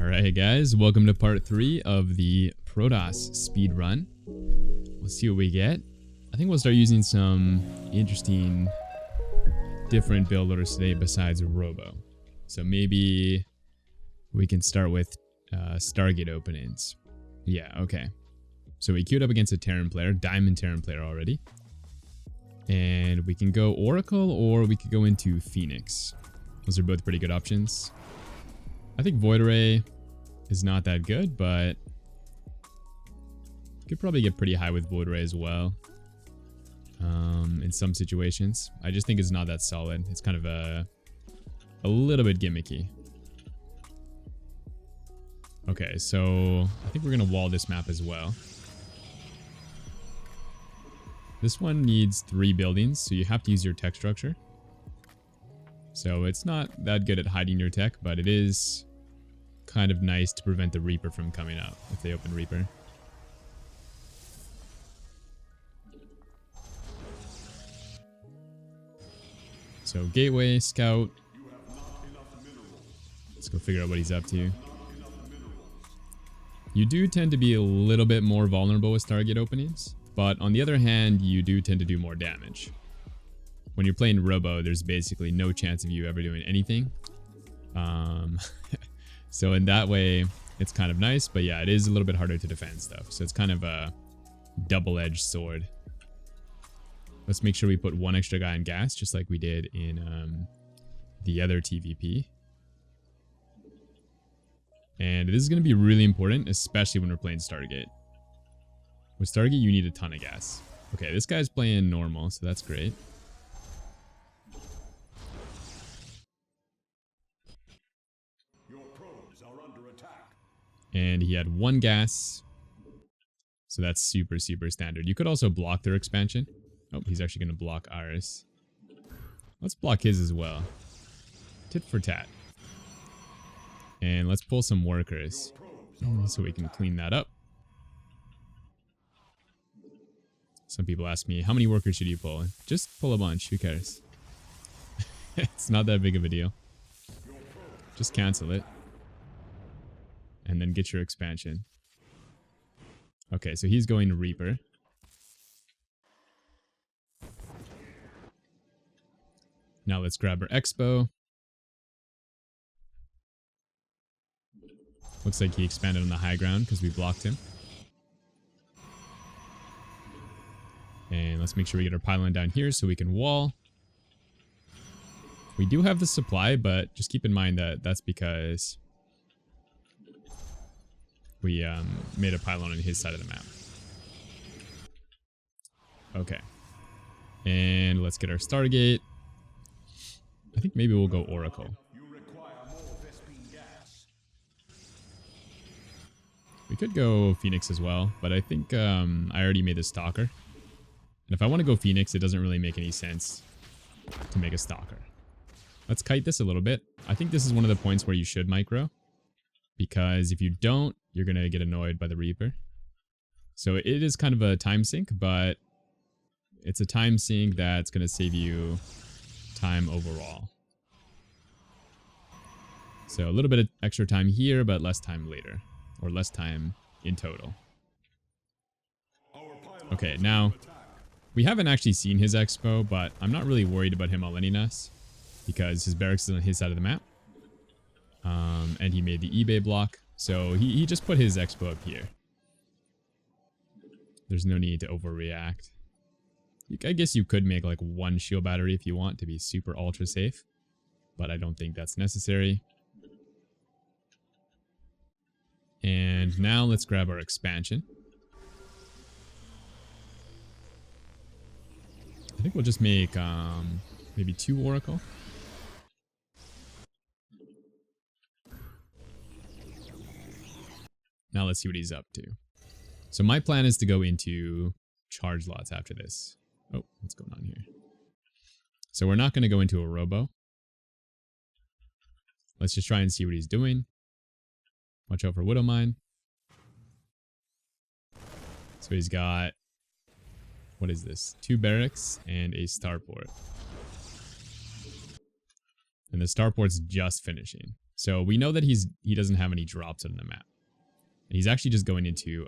Alright guys, welcome to part 3 of the Protoss Speedrun. Let's see what we get. I think we'll start using some interesting different build orders today besides Robo. So maybe we can start with Stargate openings. Yeah, okay. So we queued up against a Terran player, Diamond Terran player already. And we can go Oracle or we could go into Phoenix. Those are both pretty good options. I think Void Array is not that good, but you could probably get pretty high with Void Array as well. In some situations. I just think it's not that solid. It's kind of a little bit gimmicky. Okay, so I think we're going to wall this map as well. This one needs 3 buildings, so you have to use your tech structure. So it's not that good at hiding your tech, but it is kind of nice to prevent the Reaper from coming out if they open Reaper. So Gateway, Scout. Let's go figure out what he's up to. You do tend to be a little bit more vulnerable with Stargate openings, but on the other hand, you do tend to do more damage. When you're playing Robo, there's basically no chance of you ever doing anything. So in that way, it's kind of nice, but yeah, it is a little bit harder to defend stuff. So it's kind of a double-edged sword. Let's make sure we put 1 extra guy in gas, just like we did in the other TVP. And this is going to be really important, especially when we're playing Stargate. With Stargate, you need a ton of gas. Okay, this guy's playing normal, so that's great. And he had 1 gas. So that's super, super standard. You could also block their expansion. Oh, he's actually going to block ours. Let's block his as well. Tit for tat. And let's pull some workers so we can clean that up. Some people ask me, how many workers should you pull? Just pull a bunch. Who cares? It's not that big of a deal. Just cancel it. And then get your expansion. Okay, so he's going to Reaper. Now let's grab our Expo. Looks like he expanded on the high ground because we blocked him. And let's make sure we get our pylon down here so we can wall. We do have the supply, but just keep in mind that that's because we made a pylon on his side of the map. Okay. And let's get our Stargate. I think maybe we'll go Oracle. We could go Phoenix as well, but I think I already made the Stalker. And if I want to go Phoenix, it doesn't really make any sense to make a Stalker. Let's kite this a little bit. I think this is one of the points where you should micro. Because if you don't, you're going to get annoyed by the Reaper. So it is kind of a time sink, but it's a time sink that's going to save you time overall. So a little bit of extra time here, but less time later. Or less time in total. Okay, now, we haven't actually seen his Expo, but I'm not really worried about him all-inning us. Because his barracks is on his side of the map. And he made the eBay block. So he just put his Expo up here. There's no need to overreact. I guess you could make like 1 shield battery if you want to be super ultra safe. But I don't think that's necessary. And now let's grab our expansion. I think we'll just make maybe 2 Oracle. Now let's see what he's up to. So my plan is to go into charge lots after this. Oh, what's going on here? So we're not going to go into a Robo. Let's just try and see what he's doing. Watch out for Widow Mine. So he's got, what is this? 2 barracks and a starport. And the starport's just finishing. So we know that he doesn't have any drops on the map. And he's actually just going into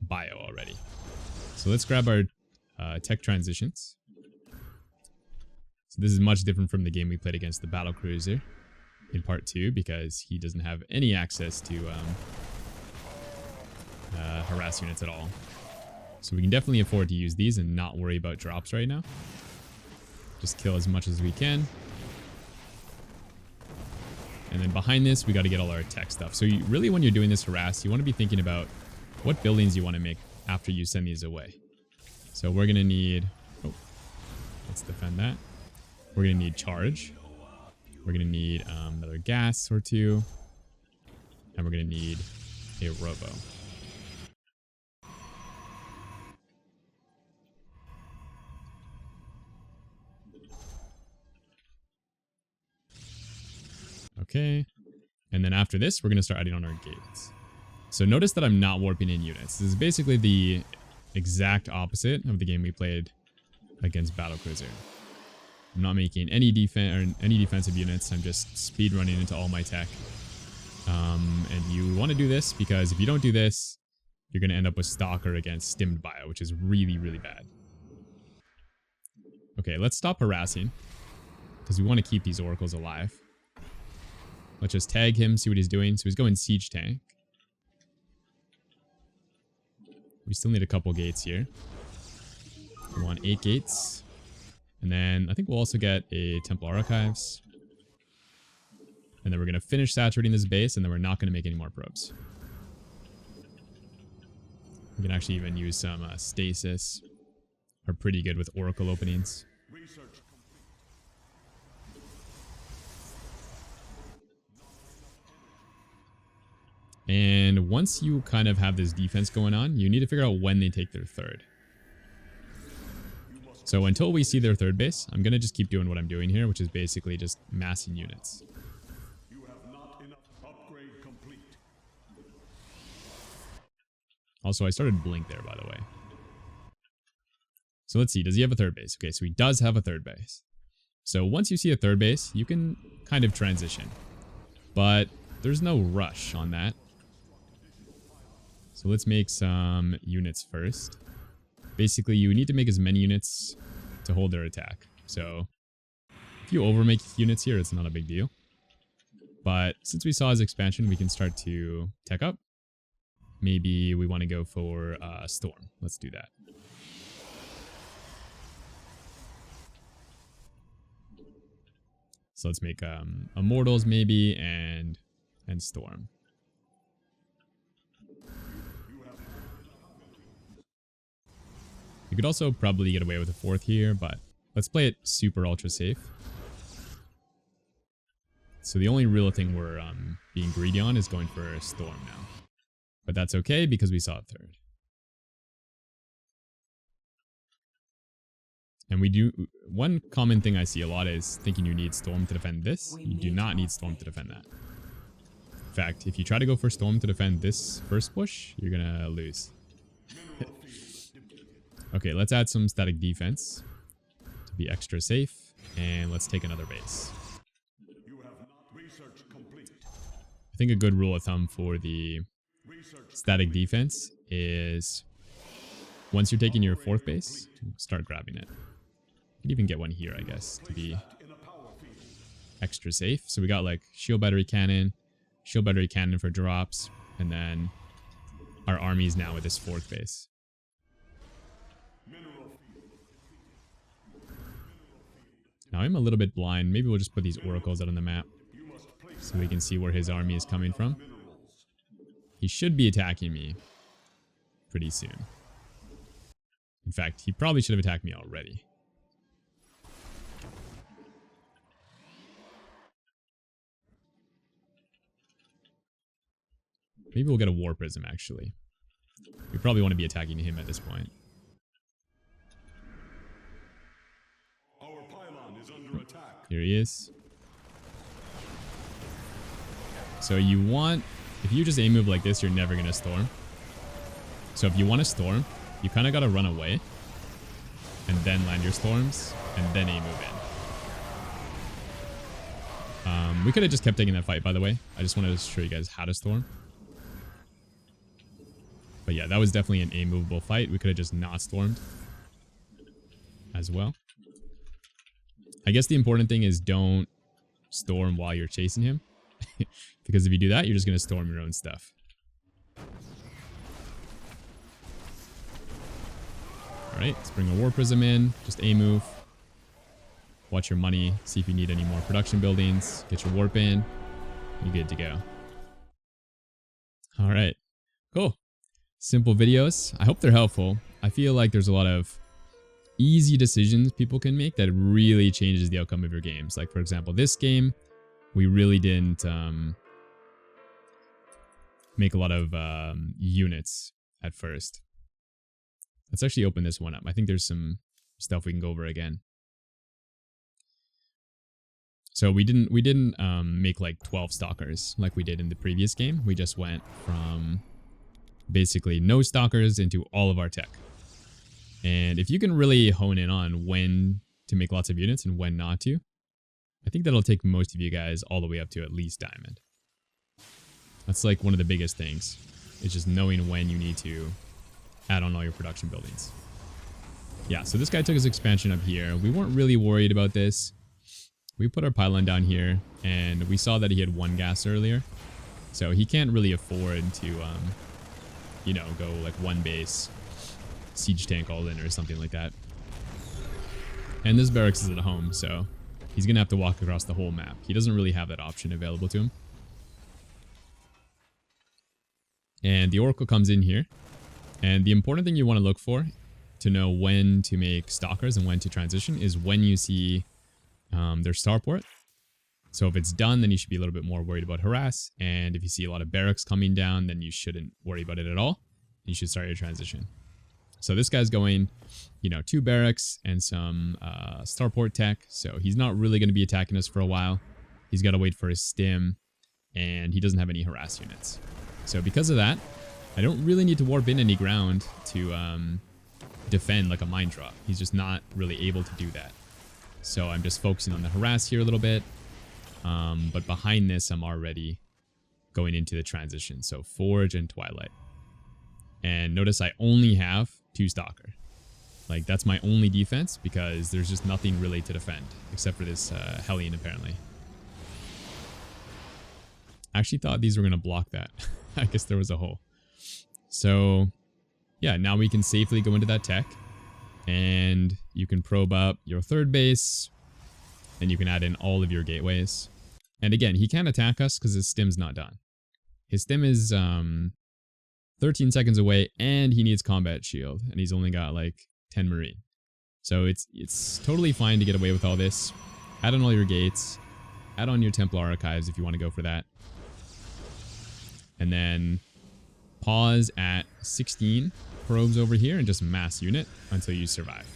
bio already. So let's grab our tech transitions. So this is much different from the game we played against the battlecruiser in part 2 because he doesn't have any access to harass units at all. So we can definitely afford to use these and not worry about drops right now. Just kill as much as we can. And then behind this, we got to get all our tech stuff. So you, really when you're doing this harass, you want to be thinking about what buildings you want to make after you send these away. So we're going to need... Oh, let's defend that. We're going to need charge. We're going to need another gas or 2. And we're going to need a robo. Okay. And then after this, we're going to start adding on our gates. So notice that I'm not warping in units. This is basically the exact opposite of the game we played against Battlecruiser. I'm not making any defensive units. I'm just speed running into all my tech. And you want to do this because if you don't do this, you're going to end up with Stalker against Stimmed Bio, which is really, really bad. Okay, let's stop harassing because we want to keep these oracles alive. Let's just tag him, see what he's doing. So he's going siege tank. We still need a couple gates here. We want 8 gates. And then I think we'll also get a Templar Archives. And then we're going to finish saturating this base, and then we're not going to make any more probes. We can actually even use some stasis. Are pretty good with oracle openings. And once you kind of have this defense going on, you need to figure out when they take their third. So until we see their third base, I'm going to just keep doing what I'm doing here, which is basically just massing units. You have not enough upgrade complete. Also, I started blink there, by the way. So let's see, does he have a third base? Okay, so he does have a third base. So once you see a third base, you can kind of transition. But there's no rush on that. So let's make some units first. Basically, you need to make as many units to hold their attack. So if you overmake units here, it's not a big deal. But since we saw his expansion, we can start to tech up. Maybe we want to go for Storm. Let's do that. So let's make Immortals maybe and Storm. You could also probably get away with a 4th here, but let's play it super ultra safe. So the only real thing we're being greedy on is going for a Storm now. But that's okay because we saw a 3rd. And we do... One common thing I see a lot is thinking you need Storm to defend this. You do not need Storm to defend that. In fact, if you try to go for Storm to defend this first push, you're gonna lose. Okay, let's add some static defense to be extra safe, and let's take another base. I think a good rule of thumb for the static defense is once you're taking your 4th base, start grabbing it. You can even get one here, I guess, to be extra safe. So we got like shield battery cannon for drops, and then our armies now with this 4th base. Now I'm a little bit blind. Maybe we'll just put these oracles out on the map so we can see where his army is coming from. He should be attacking me pretty soon. In fact, he probably should have attacked me already. Maybe we'll get a War Prism, actually. We probably want to be attacking him at this point. Our pylon is under attack. Here he is. So you want... If you just A-move like this, you're never going to storm. So if you want to storm, you kind of got to run away. And then land your storms. And then A-move in. We could have just kept taking that fight, by the way. I just wanted to show you guys how to storm. But yeah, that was definitely an immovable fight. We could have just not stormed as well. I guess the important thing is don't storm while you're chasing him. Because if you do that, you're just going to storm your own stuff. Alright, let's bring a War Prism in. Just a move. Watch your money. See if you need any more production buildings. Get your warp in. You're good to go. Alright, cool. Simple videos. I hope they're helpful. I feel like there's a lot of easy decisions people can make that really changes the outcome of your games. Like, for example, this game, we really didn't make a lot of units at first. Let's actually open this one up. I think there's some stuff we can go over again. So we didn't make like 12 stalkers like we did in the previous game. We just went from basically no stalkers into all of our tech. And if you can really hone in on when to make lots of units and when not to, I think that'll take most of you guys all the way up to at least diamond. That's like one of the biggest things. It's just knowing when you need to add on all your production buildings. Yeah, so this guy took his expansion up here. We weren't really worried about this. We put our pylon down here, and we saw that he had one gas earlier. So he can't really afford to, you know, go like one base, siege tank all in or something like that. And this barracks is at home, so he's going to have to walk across the whole map. He doesn't really have that option available to him. And the Oracle comes in here. And the important thing you want to look for to know when to make stalkers and when to transition is when you see their starport. So if it's done, then you should be a little bit more worried about harass. And if you see a lot of barracks coming down, then you shouldn't worry about it at all. You should start your transition. So this guy's going, you know, 2 barracks and some starport tech. So he's not really going to be attacking us for a while. He's got to wait for his stim, and he doesn't have any harass units. So because of that, I don't really need to warp in any ground to defend like a mine drop. He's just not really able to do that. So I'm just focusing on the harass here a little bit. But behind this, I'm already going into the transition. So Forge and Twilight. And notice I only have 2 stalker. Like, that's my only defense because there's just nothing really to defend except for this Hellion apparently. I actually thought these were going to block that. I guess there was a hole. So yeah, now we can safely go into that tech. And you can probe up your 3rd base. And you can add in all of your gateways. And again, he can't attack us because his stim's not done. His stim is 13 seconds away, and he needs combat shield. And he's only got like 10 marine. So it's totally fine to get away with all this. Add on all your gates. Add on your Templar archives if you want to go for that. And then pause at 16 probes over here and just mass unit until you survive.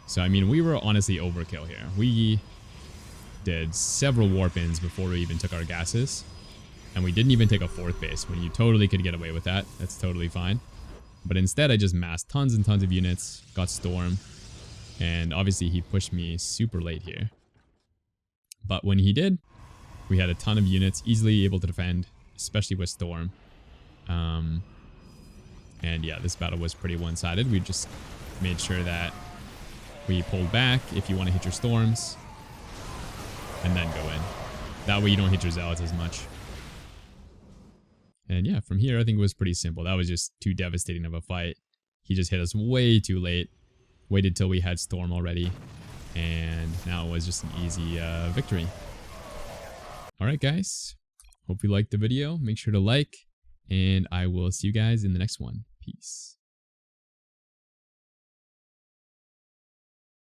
So I mean, we were honestly overkill here. We did several warp-ins before we even took our gases. And we didn't even take a 4th base when you totally could get away with that. That's totally fine. But instead I just massed tons and tons of units, got Storm, and obviously he pushed me super late here. But when he did, we had a ton of units easily able to defend, especially with Storm. And yeah, this battle was pretty one-sided. We just made sure that we pulled back if you want to hit your storms, and then go in. That way you don't hit your zealots as much. And yeah, from here I think it was pretty simple. That was just too devastating of a fight. He just hit us way too late. Waited till we had storm already. And now it was just an easy victory. Alright guys, hope you liked the video. Make sure to like, and I will see you guys in the next one. Peace.